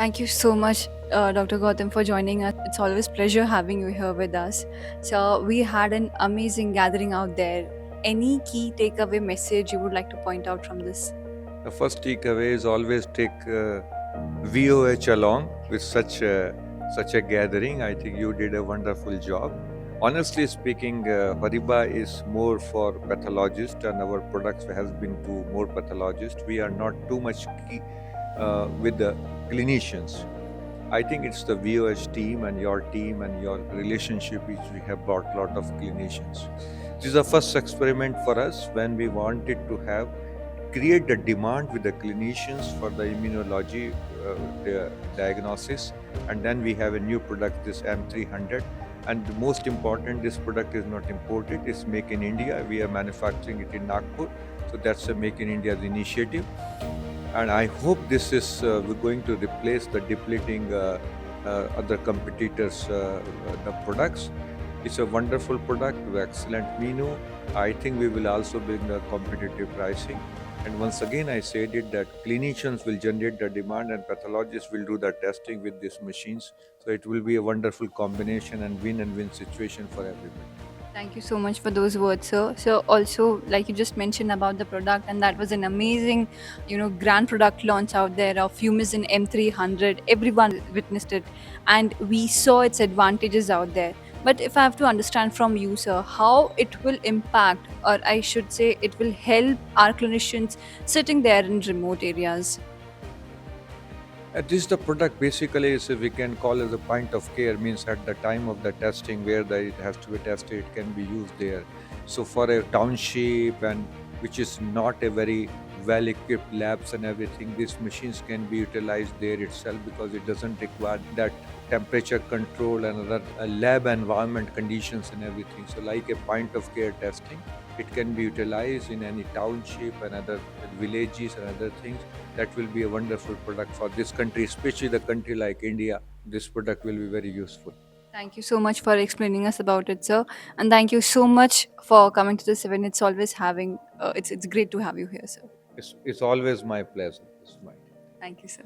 Thank you so much, Dr. Gautam, for joining us. It's always pleasure having you here with us. So we had an amazing gathering out there. Any key takeaway message you would like to point out from this? The first takeaway is always take VOH along with such a gathering. I think you did a wonderful job. Honestly speaking, Hariba is more for pathologists, and our products has been to more pathologists. We are not too much with the clinicians. I think it's the VOH team and your relationship which we have brought a lot of clinicians. This is the first experiment for us when we wanted to have create the demand with the clinicians for the immunology the diagnosis, and then we have a new product, this M300. And the most important, this product is not imported, it's make in India. We are manufacturing it in Nagpur, so that's a make in India initiative. And I hope this is we're going to replace the depleting other competitors the products. It's a wonderful product with excellent menu. I think we will also bring the competitive pricing. And once again, I said it that clinicians will generate the demand and pathologists will do the testing with these machines. So it will be a wonderful combination and win situation for everybody. Thank you so much for those words, sir. So also, like you just mentioned about the product, and that was an amazing, grand product launch out there of Fumizin M300. Everyone witnessed it, and we saw its advantages out there. But if I have to understand from you, sir, how it will impact, or I should say, it will help our clinicians sitting there in remote areas. This the product basically is we can call as a point of care, means at the time of the testing where it has to be tested, it can be used there. So for a township and which is not a very well equipped labs and everything, these machines can be utilized there itself because it doesn't require that temperature control and other lab environment conditions and everything. So like a point of care testing, it can be utilized in any township and other villages and other things. That will be a wonderful product for this country, especially the country like India. This product will be very useful. Thank you so much for explaining us about it, sir. And thank you so much for coming to this event. It's always having, it's great to have you here, sir. It's always my pleasure. It's mine. Thank you, sir.